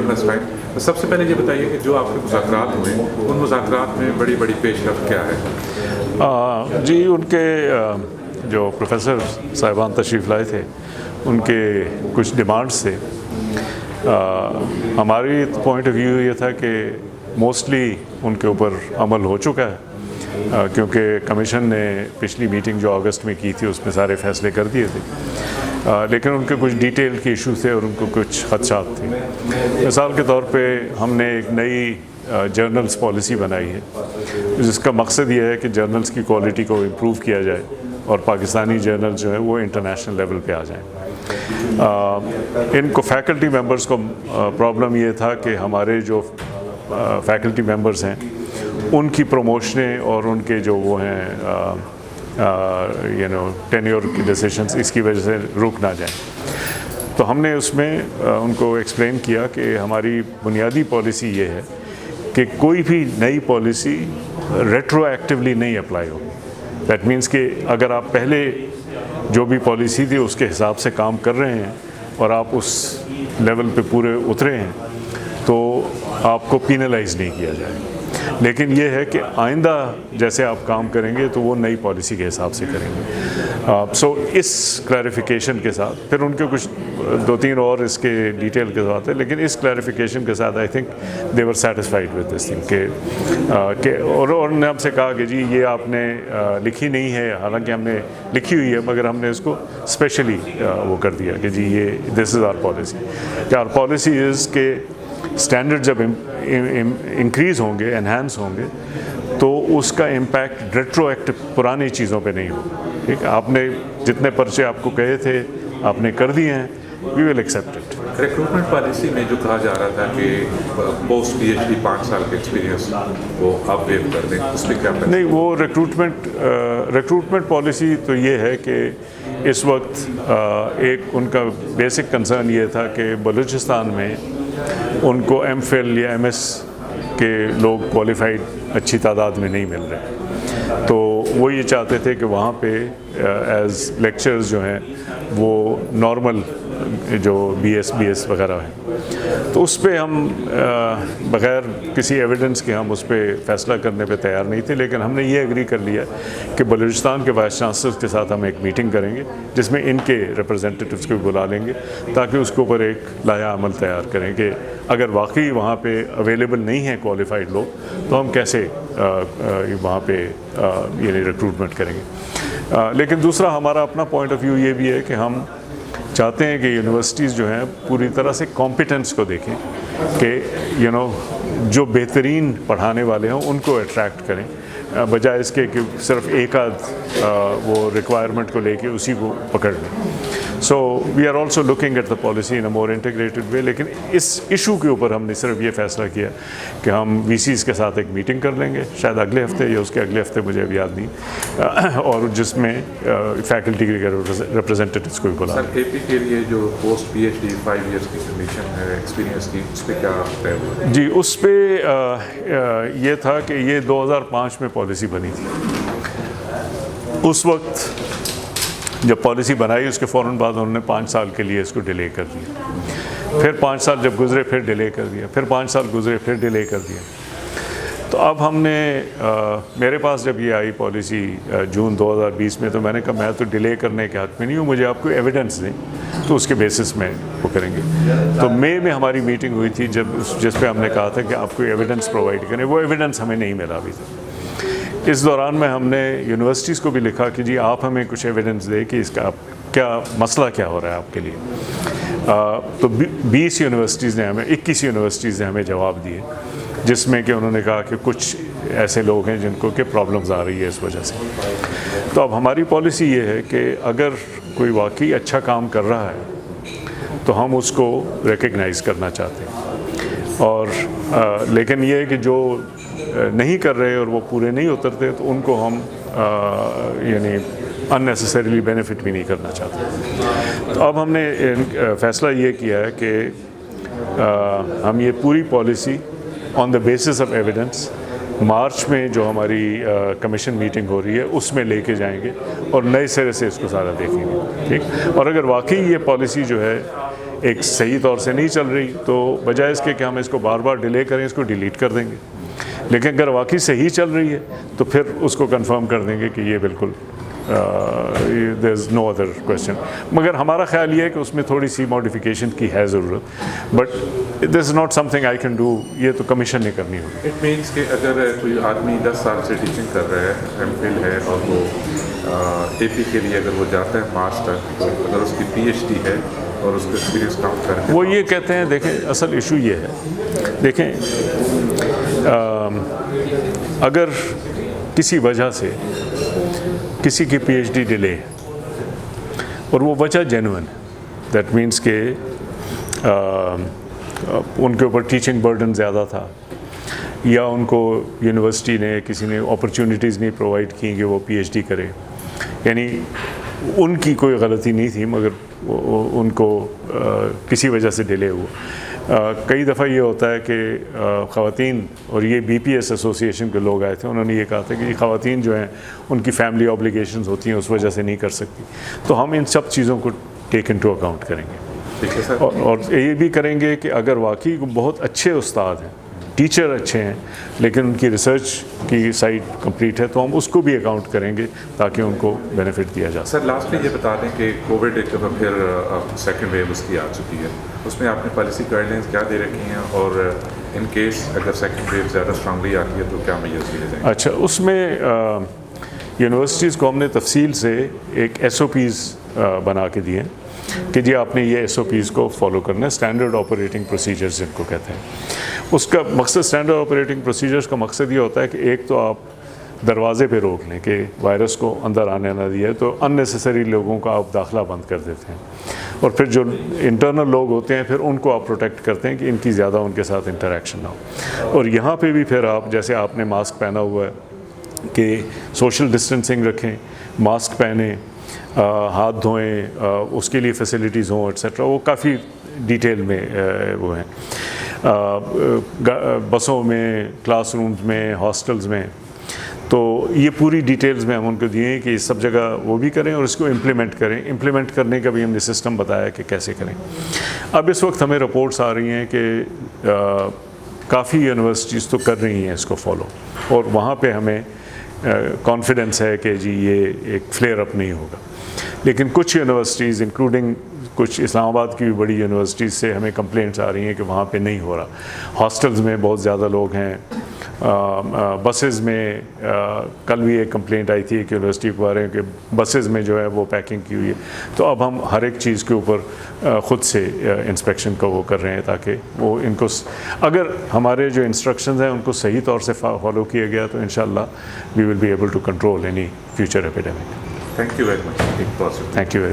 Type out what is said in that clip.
that's fine. سب سے پہلے یہ بتائیے کہ جو آپ کے مذاکرات ہوئے ان مذاکرات میں بڑی بڑی پیش رفت کیا ہے؟ جی ان کے جو پروفیسر صاحبان تشریف لائے تھے ان کے کچھ ڈیمانڈس تھے. ہماری پوائنٹ آف ویو یہ تھا کہ موسٹلی ان کے اوپر عمل ہو چکا ہے کیونکہ کمیشن نے پچھلی میٹنگ جو اگست میں کی تھی اس میں سارے فیصلے کر دیے تھے. لیکن ان کے کچھ ڈیٹیل کے ایشو تھے اور ان کو کچھ خدشات تھے. مثال کے طور پہ ہم نے ایک نئی جرنلز پالیسی بنائی ہے جس کا مقصد یہ ہے کہ جرنلز کی کوالٹی کو امپروو کیا جائے اور پاکستانی جرنلز جو ہیں وہ انٹرنیشنل لیول پہ آ جائیں. ان کو فیکلٹی ممبرز کو پرابلم یہ تھا کہ ہمارے جو فیکلٹی ممبرز ہیں ان کی پروموشنیں اور ان کے جو وہ ہیں ٹینیور کی ڈیسیشنز اس کی وجہ سے رک نہ جائیں. تو ہم نے اس میں ان کو ایکسپلین کیا کہ ہماری بنیادی پالیسی یہ ہے کہ کوئی بھی نئی پالیسی ریٹرو ایکٹیولی نہیں اپلائی ہو. دیٹ مینس کہ اگر آپ پہلے جو بھی پالیسی تھی اس کے حساب سے کام کر رہے ہیں اور آپ اس لیول پہ پورے اترے ہیں تو آپ کو پینلائز نہیں کیا جائے. لیکن یہ ہے کہ آئندہ جیسے آپ کام کریں گے تو وہ نئی پالیسی کے حساب سے کریں گے. سو اس کلیریفیکیشن کے ساتھ پھر ان کے کچھ دو تین اور اس کے ڈیٹیل کے ساتھ ہے لیکن اس کلیریفیکیشن کے ساتھ I think they were satisfied with this thing کہ اور نے ہم سے کہا کہ جی یہ آپ نے لکھی نہیں ہے, حالانکہ ہم نے لکھی ہوئی ہے مگر ہم نے اس کو اسپیشلی وہ کر دیا کہ جی یہ دس از آر پالیسی. کہ آر پالیسی از کہ اسٹینڈرڈ جب انکریز ہوں گے, انہینس ہوں گے تو اس کا امپیکٹ ریٹرو ایکٹو پرانی چیزوں پہ نہیں ہوگا. ٹھیک ہے, آپ نے جتنے پرچے آپ کو کہے تھے آپ نے کر دیے ہیں, we will accept it. Recruitment policy میں جو کہا جا رہا تھا کہ پوسٹ پی ایچ ڈی 5 سال کے ایکسپیرینس وہ آپ ویو کر دیں, اس پہ کیا نہیں, وہ ریکروٹمنٹ پالیسی تو یہ ہے کہ اس وقت ایک ان کا بیسک کنسرن یہ تھا کہ بلوچستان میں ان کو ایم فل یا ایم ایس کے لوگ کوالیفائڈ اچھی تعداد میں نہیں مل رہے. تو وہ یہ چاہتے تھے کہ وہاں پہ ایز لیکچرز جو ہیں وہ نارمل جو بی ایس وغیرہ ہیں. تو اس پہ ہم بغیر کسی ایویڈنس کے ہم اس پہ فیصلہ کرنے پہ تیار نہیں تھے. لیکن ہم نے یہ ایگری کر لیا کہ بلوچستان کے وائس چانسلر کے ساتھ ہم ایک میٹنگ کریں گے جس میں ان کے ریپرزینٹیوز کو بھی بلا لیں گے تاکہ اس کے اوپر ایک لائحہ عمل تیار کریں کہ اگر واقعی وہاں پہ اویلیبل نہیں ہیں کوالیفائڈ لوگ تو ہم کیسے وہاں پہ یعنی ریکروٹمنٹ کریں گے. لیکن دوسرا ہمارا اپنا پوائنٹ آف ویو یہ بھی ہے کہ ہم چاہتے ہیں کہ یونیورسٹیز جو ہیں پوری طرح سے کمپیٹنس کو دیکھیں کہ جو بہترین پڑھانے والے ہوں ان کو اٹریکٹ کریں بجائے اس کے کہ صرف ایک آدھ وہ ریکوائرمنٹ کو لے کے اسی کو پکڑ لیں. So we are also looking at the policy in a more integrated way. لیکن اس ایشو کے اوپر ہم نے صرف یہ فیصلہ کیا کہ ہم وی سیز کے ساتھ ایک میٹنگ کر لیں گے شاید اگلے ہفتے یا اس کے اگلے ہفتے, مجھے اب یاد نہیں, اور جس میں فیکلٹی کے ریپرزینٹیوز کو بھی بلا. سر اے پی کے لیے جو post P H D 5 years کی کنڈیشن ہے ایکسپیرینس کی, اس پہ کیا طے ہوا؟ جی اس پہ یہ تھا کہ یہ 2005 میں پالیسی بنی تھی. اس وقت جب پالیسی بنائی اس کے فوراً بعد انہوں نے 5 سال کے لیے اس کو ڈیلے کر دیا. پھر 5 سال جب گزرے پھر ڈیلے کر دیا, پھر 5 سال گزرے پھر ڈیلے کر دیا. تو اب ہم نے میرے پاس جب یہ آئی پالیسی جون 2020 میں تو میں نے کہا میں تو ڈیلے کرنے کے حق میں نہیں ہوں, مجھے آپ کو ایویڈنس دیں تو اس کے بیسس میں وہ کریں گے. تو مئی میں ہماری میٹنگ ہوئی تھی جس پہ ہم نے کہا تھا کہ آپ کو ایویڈنس پرووائڈ کریں. وہ ایویڈنس ہمیں نہیں ملا ابھی تک. اس دوران میں ہم نے یونیورسٹیز کو بھی لکھا کہ جی آپ ہمیں کچھ ایویڈنس دیں کہ اس کا کیا مسئلہ کیا ہو رہا ہے آپ کے لیے. تو 20 یونیورسٹیز نے ہمیں 21 یونیورسٹیز نے ہمیں جواب دیے جس میں کہ انہوں نے کہا کہ کچھ ایسے لوگ ہیں جن کو کہ پرابلمز آ رہی ہے اس وجہ سے. تو اب ہماری پالیسی یہ ہے کہ اگر کوئی واقعی اچھا کام کر رہا ہے تو ہم اس کو ریکگنائز کرنا چاہتے ہیں, اور لیکن یہ ہے کہ جو نہیں کر رہے اور وہ پورے نہیں اترتے تو ان کو ہم یعنی اننیسیسریلی بینیفٹ بھی نہیں کرنا چاہتے. تو اب ہم نے فیصلہ یہ کیا ہے کہ ہم یہ پوری policy on the basis of evidence March میں جو ہماری کمیشن میٹنگ ہو رہی ہے اس میں لے کے جائیں گے اور نئے سرے سے اس کو سارا دیکھیں گے. ٹھیک, اور اگر واقعی یہ پالیسی جو ہے ایک صحیح طور سے نہیں چل رہی تو بجائے اس کے کہ ہم اس کو بار بار ڈیلے کریں اس کو ڈیلیٹ کر دیں گے، لیکن اگر واقعی صحیح چل رہی ہے تو پھر اس کو کنفرم کر دیں گے کہ یہ بالکل دیر از نو ادر کویشچن. مگر ہمارا خیال یہ ہے کہ اس میں تھوڑی سی ماڈیفیکیشن کی ہے ضرورت، but this is not some thing I can do, یہ تو کمیشن نے کرنی ہوگی. اٹ مینس کہ اگر کوئی آدمی 10 سال سے ٹیچنگ کر رہا ہے، ایم فل ہے، اور وہ اے پی کے لیے اگر وہ جاتا ہے مارچ تک، اگر اس کی پی ایچ ڈی ہے اور اس کا ایکسپیرینس کاؤنٹ کر کے وہ یہ کہتے ہیں، دیکھیں اصل ایشو یہ ہے، دیکھیں اگر کسی وجہ سے کسی کی پی ایچ ڈی ڈیلے اور وہ وجہ جینوئن ہے، دیٹ مینس کہ ان کے اوپر ٹیچنگ برڈن زیادہ تھا، یا ان کو یونیورسٹی نے کسی نے اپرچونیٹیز نہیں پرووائڈ کی کہ وہ پی ایچ ڈی کرے، یعنی ان کی کوئی غلطی نہیں تھی مگر ان کو کسی وجہ سے ڈیلے ہوا. کئی دفعہ یہ ہوتا ہے کہ خواتین، اور یہ بی پی ایس ایسوسی ایشن کے لوگ آئے تھے، انہوں نے یہ کہا تھا کہ یہ خواتین جو ہیں ان کی فیملی اوبلیگیشنز ہوتی ہیں، اس وجہ سے نہیں کر سکتی. تو ہم ان سب چیزوں کو ٹیک انٹو اکاؤنٹ کریں گے، اور یہ بھی کریں گے کہ اگر واقعی بہت اچھے استاد ہیں، ٹیچر اچھے ہیں، لیکن ان کی ریسرچ کی سائٹ کمپلیٹ ہے تو ہم اس کو بھی اکاؤنٹ کریں گے تاکہ ان کو بینیفٹ دیا جا سکے. سر لاسٹ میں یہ بتا دیں کہ کووڈ ایک دفعہ پھر سیکنڈ ویو اس کی آ چکی ہے، اس میں آپ نے پالیسی گائیڈ لائنس کیا دے رکھی ہیں، اور ان کیس اگر سیکنڈ ویو زیادہ اسٹرانگلی آتی ہے تو کیا میجرز لیے جائیں گے؟ اچھا، اس میں یونیورسٹیز کو ہم نے تفصیل سے ایک ایس او پیز بنا کے دیے کہ جی آپ نے یہ ایس او پیز کو فالو کرنا ہے، اسٹینڈرڈ آپریٹنگ پروسیجرز جن کو کہتے ہیں. اس کا مقصد، اسٹینڈرڈ آپریٹنگ پروسیجرز کا مقصد یہ ہوتا ہے کہ ایک تو آپ دروازے پہ روک لیں کہ وائرس کو اندر آنے نہ دیا، تو ان نیسیسری لوگوں کا آپ داخلہ بند کر دیتے ہیں، اور پھر جو انٹرنل لوگ ہوتے ہیں پھر ان کو آپ پروٹیکٹ کرتے ہیں کہ ان کی زیادہ ان کے ساتھ انٹریکشن نہ ہو. اور یہاں پہ بھی پھر آپ، جیسے آپ نے ماسک پہنا ہوا ہے کہ سوشل ڈسٹینسنگ رکھیں، ماسک پہنیں، ہاتھ دھوئیں، اس کے لیے فیسلٹیز ہوں ایٹسیٹرا، وہ کافی ڈیٹیل میں وہ ہیں. بسوں میں، کلاس رومز میں، ہاسٹلز میں، تو یہ پوری ڈیٹیلز میں ہم ان کو دیے ہیں کہ اس سب جگہ وہ بھی کریں اور اس کو امپلیمنٹ کریں. امپلیمنٹ کرنے کا بھی ہم نے سسٹم بتایا کہ کیسے کریں. اب اس وقت ہمیں رپورٹس آ رہی ہیں کہ کافی یونیورسٹیز تو کر رہی ہیں اس کو فالو، اور وہاں پہ ہمیں کانفیڈنس ہے کہ جی یہ ایک فلیئر اپ نہیں ہوگا. لیکن کچھ یونیورسٹیز انکلوڈنگ کچھ اسلام آباد کی بھی بڑی یونیورسٹیز سے ہمیں کمپلینٹس آ رہی ہیں کہ وہاں پہ نہیں ہو رہا. ہاسٹلز میں بہت زیادہ لوگ ہیں، بسز میں کل بھی ایک کمپلینٹ آئی تھی کہ یونیورسٹی کو آ رہے ہیں کہ بسز میں جو ہے وہ پیکنگ کی ہوئی ہے. تو اب ہم ہر ایک چیز کے اوپر خود سے انسپیکشن کا وہ کر رہے ہیں تاکہ وہ ان کو، اگر ہمارے جو انسٹرکشنز ہیں ان کو صحیح طور سے فالو کیا گیا تو انشاءاللہ we will be able to control any future epidemic. Thank you very much. Thank you very much.